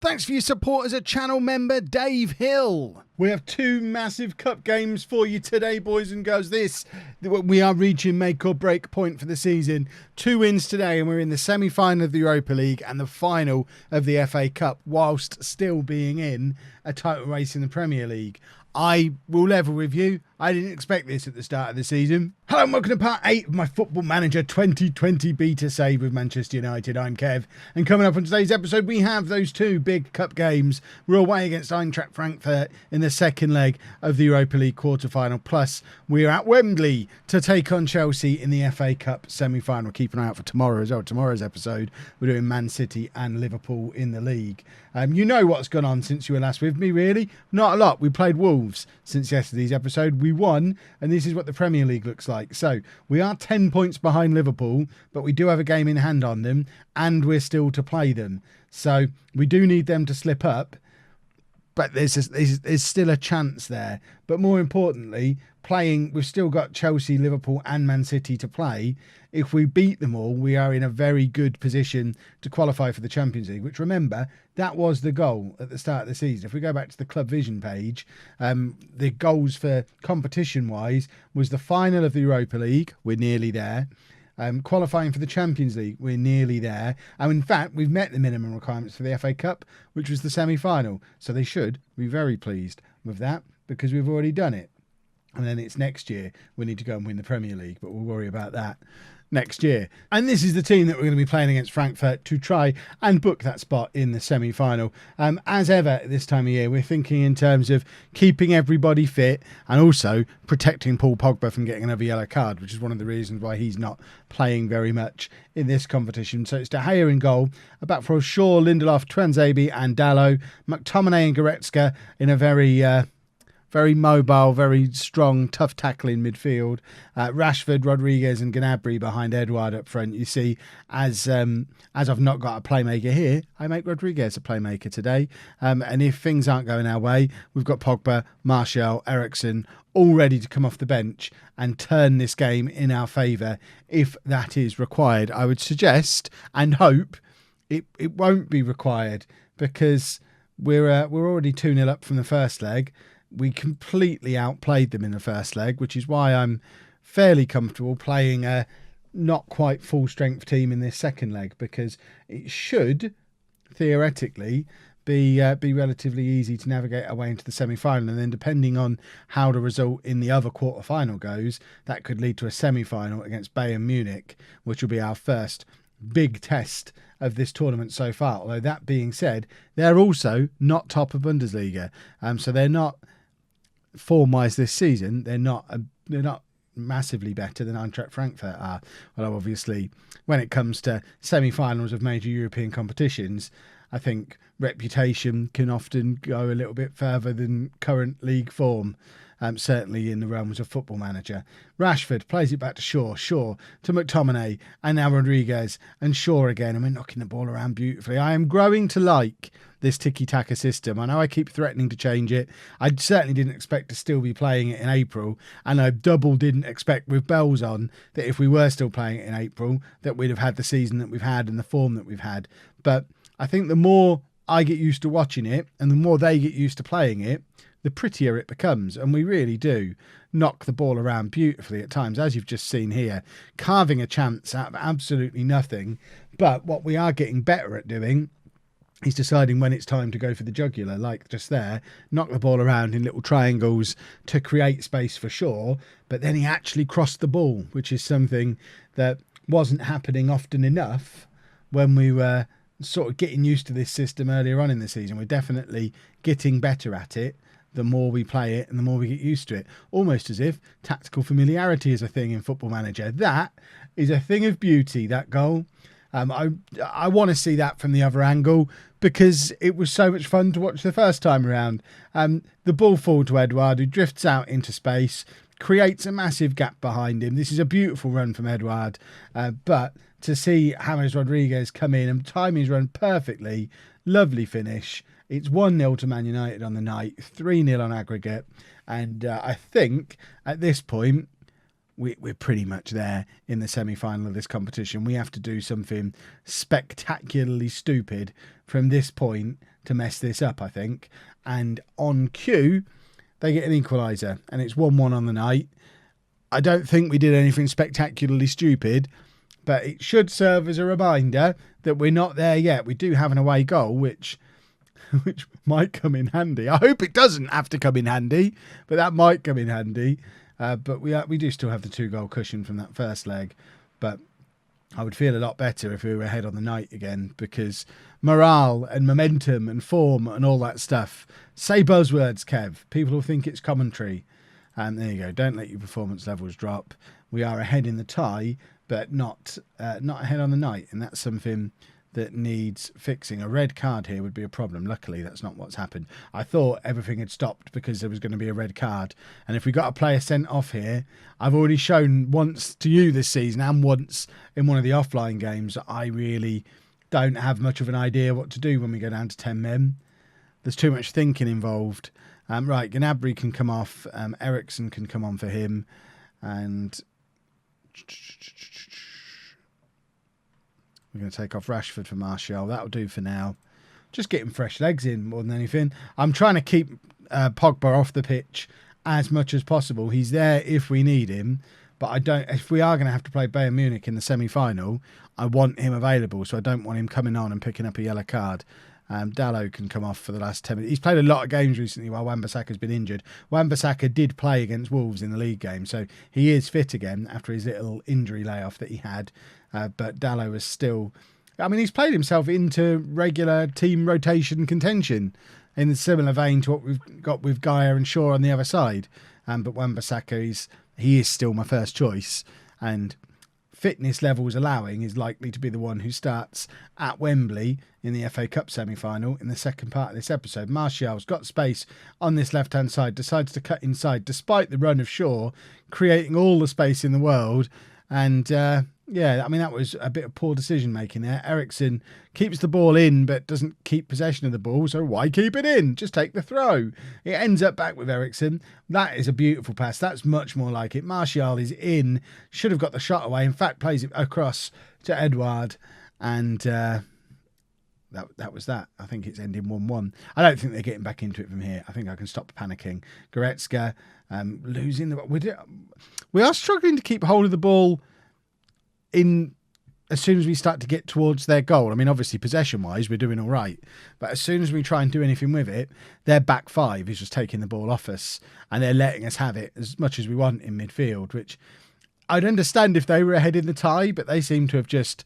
Thanks for your support as a channel member, Dave Hill. We have two massive cup games for you today, boys and girls. We are reaching make or break point for the season. 2 wins today, and we're in the semi-final of the Europa League and the final of the FA Cup, whilst still being in a title race in the Premier League. I will level with you. I didn't expect this at the start of the season. Hello and welcome to part 8 of my Football Manager 2020 beta save with Manchester United. I'm Kev, and coming up on today's episode we have those two big cup games. We're away against Eintracht Frankfurt in the second leg of the Europa League quarter-final, plus we're at Wembley to take on Chelsea in the FA Cup semi-final. Keep an eye out for tomorrow as well. Tomorrow's episode we're doing Man City and Liverpool in the league. You know what's gone on since you were last with me, really? Not a lot. We played Wolves since yesterday's episode. We won, and this is what the Premier League looks like. So we are 10 points behind Liverpool, but we do have a game in hand on them, and we're still to play them. So we do need them to slip up, but there's still a chance there. But more importantly, we've still got Chelsea, Liverpool and Man City to play. If we beat them all, we are in a very good position to qualify for the Champions League, which, remember, that was the goal at the start of the season. If we go back to the Club Vision page, the goals for competition-wise was the final of the Europa League. We're nearly there. Qualifying for the Champions League, we're nearly there. And in fact, we've met the minimum requirements for the FA Cup, which was the semi-final. So they should be very pleased with that because we've already done it. And then it's next year we need to go and win the Premier League, but we'll worry about that next year. And this is the team that we're going to be playing against Frankfurt to try and book that spot in the semi-final. As ever this time of year, we're thinking in terms of keeping everybody fit and also protecting Paul Pogba from getting another yellow card, which is one of the reasons why he's not playing very much in this competition. So it's De Gea in goal, back for Shaw, Lindelof, Tuanzebe and Dalot, McTominay and Goretzka in a very mobile, very strong, tough tackling midfield. Rashford, Rodriguez and Gnabry behind Edouard up front. You see, as I've not got a playmaker here, I make Rodriguez a playmaker today. And if things aren't going our way, we've got Pogba, Martial, Eriksen all ready to come off the bench and turn this game in our favour if that is required. I would suggest and hope it won't be required because we're already 2-0 up from the first leg. We completely outplayed them in the first leg, which is why I'm fairly comfortable playing a not quite full strength team in this second leg, because it should theoretically be relatively easy to navigate our way into the semi-final. And then depending on how the result in the other quarter-final goes, that could lead to a semi-final against Bayern Munich, which will be our first big test of this tournament so far. Although that being said, they're also not top of Bundesliga. So they're not, form-wise this season, they're not massively better than Eintracht Frankfurt are. Although obviously, when it comes to semi-finals of major European competitions, I think reputation can often go a little bit further than current league form. Certainly in the realms of Football Manager. Rashford plays it back to Shaw to McTominay, and now Rodriguez and Shaw again, and we're knocking the ball around beautifully. I am growing to like this tiki-taka system. I know I keep threatening to change it. I certainly didn't expect to still be playing it in April, and I double didn't expect with bells on that if we were still playing it in April that we'd have had the season that we've had and the form that we've had. But I think the more I get used to watching it and the more they get used to playing it, the prettier it becomes. And we really do knock the ball around beautifully at times, as you've just seen here, carving a chance out of absolutely nothing. But what we are getting better at doing is deciding when it's time to go for the jugular, like just there, knock the ball around in little triangles to create space for Shaw, but then he actually crossed the ball, which is something that wasn't happening often enough when we were sort of getting used to this system earlier on in the season. We're definitely getting better at it the more we play it and the more we get used to it. Almost as if tactical familiarity is a thing in Football Manager. That is a thing of beauty, that goal. I want to see that from the other angle because it was so much fun to watch the first time around. The ball forward to Edouard, who drifts out into space, creates a massive gap behind him. This is a beautiful run from Edouard, but to see James Rodriguez come in and time his run perfectly, lovely finish. It's 1-0 to Man United on the night, 3-0 on aggregate. And I think at this point, we're pretty much there in the semi-final of this competition. We have to do something spectacularly stupid from this point to mess this up, I think. And on cue, they get an equaliser, and it's 1-1 on the night. I don't think we did anything spectacularly stupid, but it should serve as a reminder that we're not there yet. We do have an away goal, which might come in handy. I hope it doesn't have to come in handy, but that might come in handy. But we do still have the 2-goal cushion from that first leg. But I would feel a lot better if we were ahead on the night again, because morale and momentum and form and all that stuff. Say buzzwords, Kev. People will think it's commentary. And there you go. Don't let your performance levels drop. We are ahead in the tie, but not ahead on the night. And that's something that needs fixing. A red card here would be a problem. Luckily, that's not what's happened. I thought everything had stopped because there was going to be a red card. And if we got a player sent off here, I've already shown once to you this season and once in one of the offline games, I really don't have much of an idea what to do when we go down to 10 men. There's too much thinking involved. Right, Gnabry can come off. Eriksen can come on for him. And we're going to take off Rashford for Martial. That'll do for now. Just getting fresh legs in more than anything. I'm trying to keep Pogba off the pitch as much as possible. He's there if we need him. But I don't. If we are going to have to play Bayern Munich in the semi-final, I want him available. So I don't want him coming on and picking up a yellow card. Dalot can come off for the last 10 minutes. He's played a lot of games recently while Wan-Bissaka's been injured. Wan-Bissaka did play against Wolves in the league game, so he is fit again after his little injury layoff that he had. But Dalot was still... I mean, he's played himself into regular team rotation contention in a similar vein to what we've got with Gaia and Shaw on the other side. But Wan-Bissaka, he is still my first choice, and fitness levels allowing, is likely to be the one who starts at Wembley in the FA Cup semi-final in the second part of this episode. Martial's got space on this left-hand side, decides to cut inside despite the run of Shaw, creating all the space in the world. And yeah, I mean, that was a bit of poor decision making there. Eriksen keeps the ball in but doesn't keep possession of the ball, so why keep it in? Just take the throw. It ends up back with Eriksen. That is a beautiful pass. That's much more like it. Martial is in, should have got the shot away. In fact, plays it across to Edouard, and that was that. I think it's ending 1-1. I don't think they're getting back into it from here. I think I can stop panicking. Goretzka losing the... We are struggling to keep hold of the ball in as soon as we start to get towards their goal. I mean, obviously, possession-wise, we're doing all right. But as soon as we try and do anything with it, their back five is just taking the ball off us, and they're letting us have it as much as we want in midfield, which I'd understand if they were ahead in the tie, but they seem to have just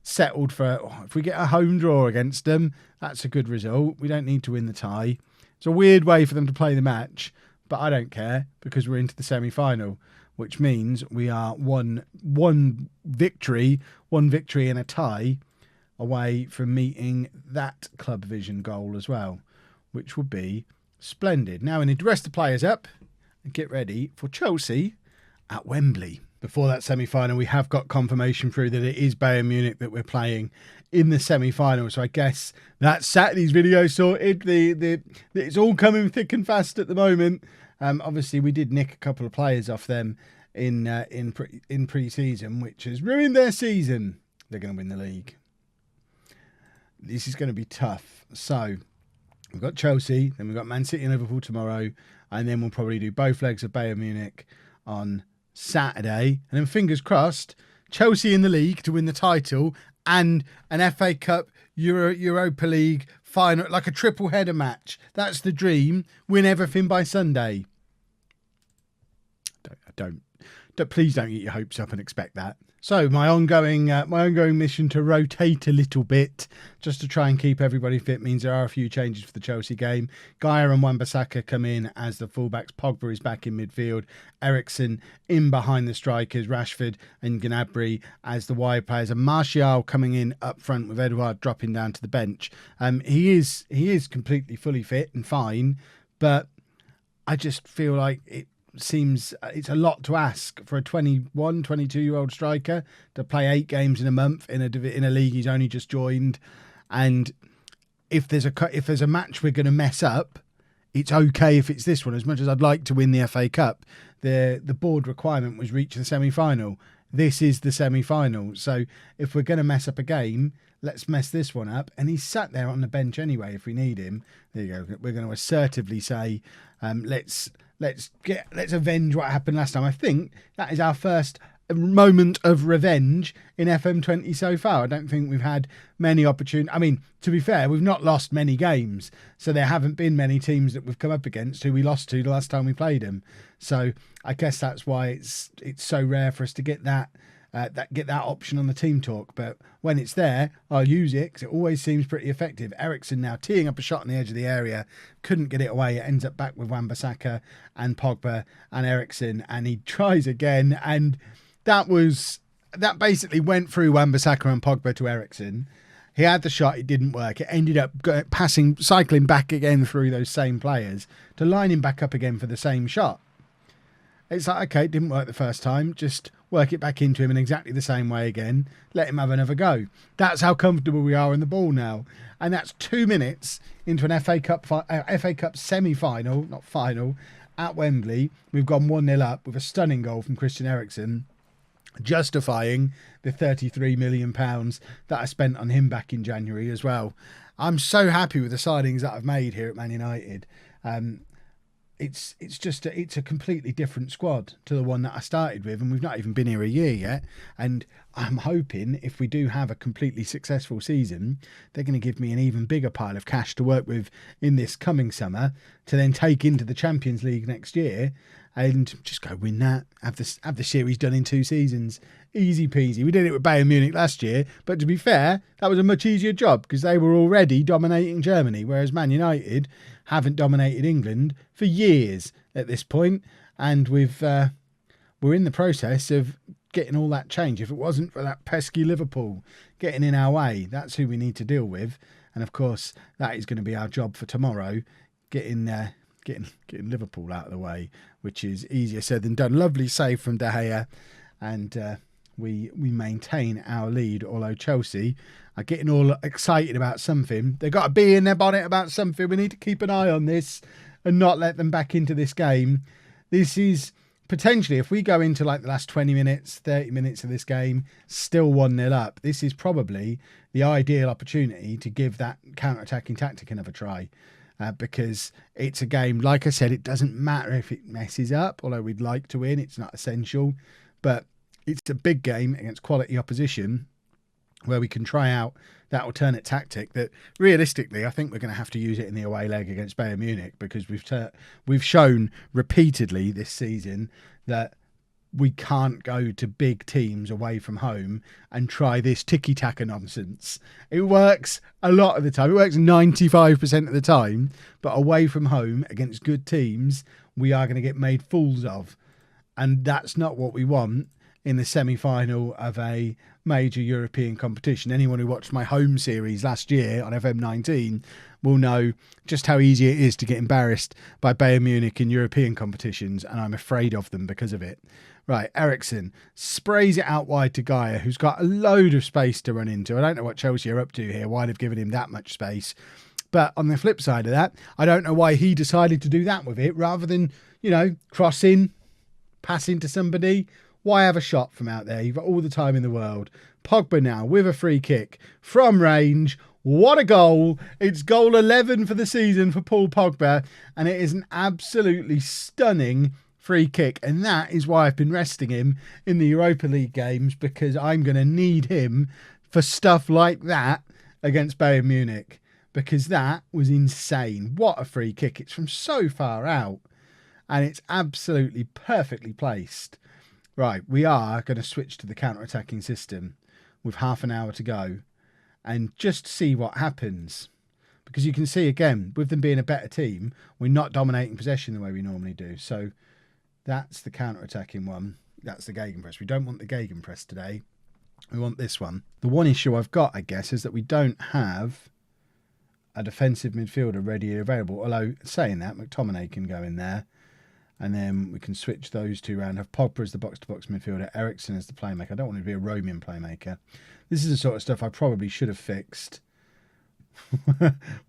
settled for, if we get a home draw against them, that's a good result. We don't need to win the tie. It's a weird way for them to play the match, but I don't care because we're into the semi-final, which means we are one victory and a tie away from meeting that club vision goal as well, which would be splendid. Now we need to rest the players up and get ready for Chelsea at Wembley. Before that semi-final, we have got confirmation through that it is Bayern Munich that we're playing in the semi-final. So I guess that's Saturday's video sorted. It's all coming thick and fast at the moment. Obviously, we did nick a couple of players off them in pre-season, which has ruined their season. They're going to win the league. This is going to be tough. So we've got Chelsea, then we've got Man City and Liverpool tomorrow, and then we'll probably do both legs of Bayern Munich on Saturday. And then fingers crossed, Chelsea in the league to win the title and an FA Cup, Europa League final, like a triple header match. That's the dream. Win everything by Sunday. Please don't get your hopes up and expect that. So my ongoing mission to rotate a little bit just to try and keep everybody fit means there are a few changes for the Chelsea game. Gaia and Wan-Bissaka come in as the fullbacks. Pogba is back in midfield. Eriksen in behind the strikers. Rashford and Gnabry as the wide players. And Martial coming in up front with Edouard dropping down to the bench. He is completely fully fit and fine, but I just feel like it's a lot to ask for a 21, 22-year-old striker to play 8 games in a month in a league he's only just joined. And if there's a match we're going to mess up, it's okay if it's this one. As much as I'd like to win the FA Cup, the board requirement was reach the semi-final. This is the semi-final. So if we're going to mess up a game, let's mess this one up. And he's sat there on the bench anyway if we need him. There you go. We're going to assertively say, let's avenge what happened last time. I think that is our first moment of revenge in FM20 so far. I don't think we've had many opportunities. I mean, to be fair, we've not lost many games, so there haven't been many teams that we've come up against who we lost to the last time we played them. So I guess that's why it's so rare for us to get that option on the team talk. But when it's there, I'll use it because it always seems pretty effective. Eriksen now teeing up a shot on the edge of the area, couldn't get it away. It ends up back with Wan-Bissaka and Pogba and Eriksen, and he tries again, and that basically went through Wan-Bissaka and Pogba to Eriksen. He had the shot, it didn't work. It ended up cycling back again through those same players to line him back up again for the same shot. It's like, okay, it didn't work the first time. Just work it back into him in exactly the same way again. Let him have another go. That's how comfortable we are in the ball now. And that's 2 minutes into an FA Cup semi-final, not final, at Wembley. We've gone 1-0 up with a stunning goal from Christian Eriksen, justifying the £33 million that I spent on him back in January as well. I'm so happy with the signings that I've made here at Man United. It's a completely different squad to the one that I started with, and we've not even been here a year yet. And I'm hoping if we do have a completely successful season, they're going to give me an even bigger pile of cash to work with in this coming summer to then take into the Champions League next year and just go win that. Have the series done in 2 seasons. Easy peasy. We did it with Bayern Munich last year, but to be fair, that was a much easier job because they were already dominating Germany, whereas Man United haven't dominated England for years at this point, and we're in the process of getting all that change. If it wasn't for that pesky Liverpool getting in our way, that's who we need to deal with. And of course, that is going to be our job for tomorrow, getting Liverpool out of the way, which is easier said than done. Lovely save from De Gea, and we maintain our lead, although Chelsea are getting all excited about something. They've got a bee in their bonnet about something. We need to keep an eye on this and not let them back into this game. This is potentially, if we go into like the last 20 minutes, 30 minutes of this game, still 1-0 up, this is probably the ideal opportunity to give that counter-attacking tactic another try. Because it's a game, like I said, it doesn't matter if it messes up, although we'd like to win, it's not essential. But it's a big game against quality opposition where we can try out that alternate tactic that realistically I think we're going to have to use it in the away leg against Bayern Munich, because we've shown repeatedly this season that we can't go to big teams away from home and try this tiki-taka nonsense. It works a lot of the time. It works 95% of the time, but away from home against good teams, we are going to get made fools of. And that's not what we want in the semi-final of a major European competition. Anyone who watched my home series last year on FM19 will know just how easy it is to get embarrassed by Bayern Munich in European competitions, and I'm afraid of them because of it. Right, Eriksen sprays it out wide to Gaia, who's got a load of space to run into. I don't know what Chelsea are up to here, why they've given him that much space. But on the flip side of that, I don't know why he decided to do that with it rather than, crossing, passing to somebody. Why have a shot from out there? You've got all the time in the world. Pogba now with a free kick from range. What a goal. It's goal 11 for the season for Paul Pogba, and it is an absolutely stunning free kick. And that is why I've been resting him in the Europa League games, because I'm going to need him for stuff like that against Bayern Munich, because that was insane. What a free kick. It's from so far out, and it's absolutely perfectly placed. Right, we are going to switch to the counter-attacking system with half an hour to go and just see what happens. Because you can see, again, with them being a better team, we're not dominating possession the way we normally do. So that's the counter-attacking one. That's the gegenpress. We don't want the gegenpress today. We want this one. The one issue I've got, I guess, is that we don't have a defensive midfielder ready and available. Although, saying that, McTominay can go in there. And then we can switch those two around. Have Pogba as the box-to-box midfielder, Eriksen as the playmaker. I don't want to be a roaming playmaker. This is the sort of stuff I probably should have fixed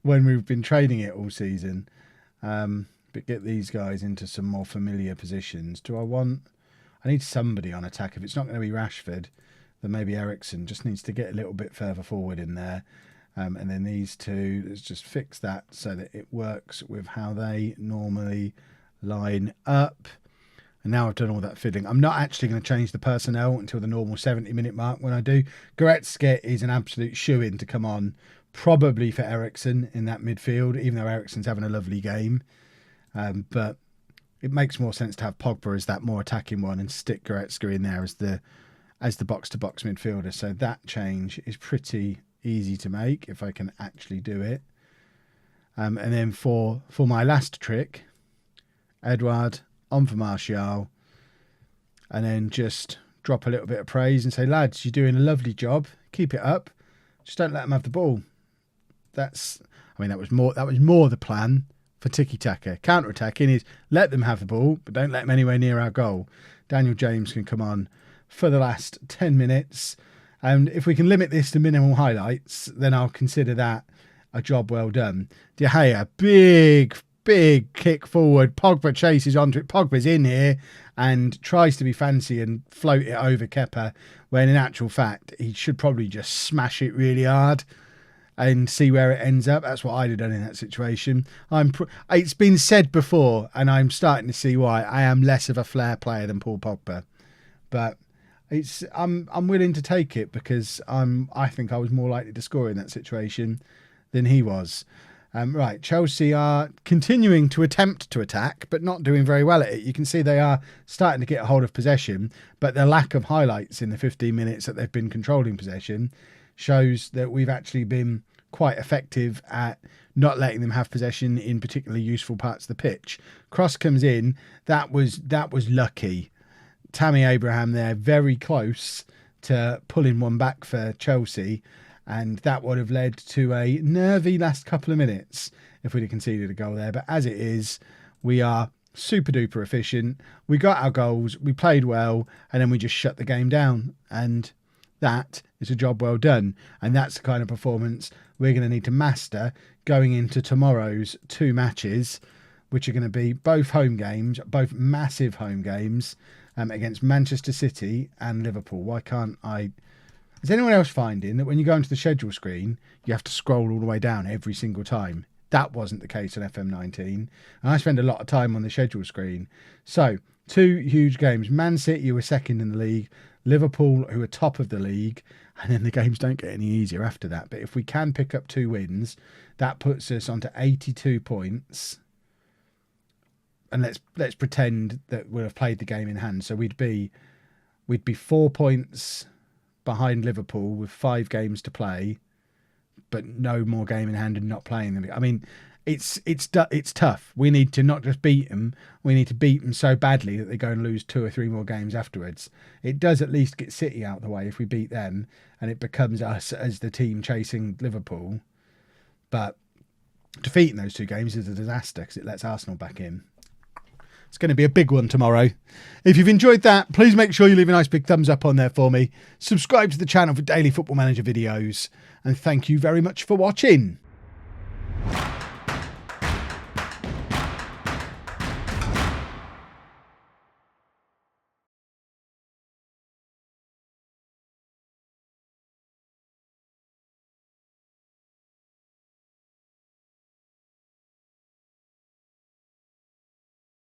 when we've been trading it all season. But get these guys into some more familiar positions. I need somebody on attack. If it's not going to be Rashford, then maybe Eriksen just needs to get a little bit further forward in there. And then these two, let's just fix that so that it works with how they normally line up. And now I've done all that fiddling. I'm not actually going to change the personnel until the normal 70-minute mark. When I do, Goretzka is an absolute shoo-in to come on, probably for Eriksen in that midfield, even though Eriksen's having a lovely game. But it makes more sense to have Pogba as that more attacking one and stick Goretzka in there as the box-to-box midfielder. So that change is pretty easy to make if I can actually do it. And then for my last trick, Edouard on for Martial, and then just drop a little bit of praise and say, lads, you're doing a lovely job. Keep it up. Just don't let them have the ball. That was more the plan for tiki-taka. Counter-attacking is let them have the ball, but don't let them anywhere near our goal. Daniel James can come on for the last 10 minutes. And if we can limit this to minimal highlights, then I'll consider that a job well done. De Gea, big kick forward. Pogba chases onto it. Pogba's in here and tries to be fancy and float it over Kepa, when in actual fact, he should probably just smash it really hard and see where it ends up. That's what I'd have done in that situation. It's been said before, and I'm starting to see why. I am less of a flair player than Paul Pogba. But I'm willing to take it because I think I was more likely to score in that situation than he was. Right, Chelsea are continuing to attempt to attack, but not doing very well at it. You can see they are starting to get a hold of possession, but the lack of highlights in the 15 minutes that they've been controlling possession shows that we've actually been quite effective at not letting them have possession in particularly useful parts of the pitch. Cross comes in. That was lucky. Tammy Abraham there, very close to pulling one back for Chelsea. And that would have led to a nervy last couple of minutes if we'd have conceded a goal there. But as it is, we are super duper efficient. We got our goals, we played well, and then we just shut the game down. And that is a job well done. And that's the kind of performance we're going to need to master going into tomorrow's two matches, which are going to be both home games, both massive home games, against Manchester City and Liverpool. Why can't I... Is anyone else finding that when you go into the schedule screen, you have to scroll all the way down every single time? That wasn't the case on FM19. And I spend a lot of time on the schedule screen. So, two huge games. Man City, who are second in the league. Liverpool, who are top of the league. And then the games don't get any easier after that. But if we can pick up 2 wins, that puts us onto 82 points. And let's pretend that we'll have played the game in hand. So we'd be 4 points behind Liverpool with 5 games to play, but no more game in hand and not playing them. I mean, it's tough. We need to not just beat them, we need to beat them so badly that they go and lose 2 or 3 more games afterwards. It does at least get City out of the way if we beat them, and it becomes us as the team chasing Liverpool. But defeating those 2 games is a disaster because it lets Arsenal back in. It's going to be a big one tomorrow. If you've enjoyed that, please make sure you leave a nice big thumbs up on there for me. Subscribe to the channel for daily Football Manager videos. And thank you very much for watching.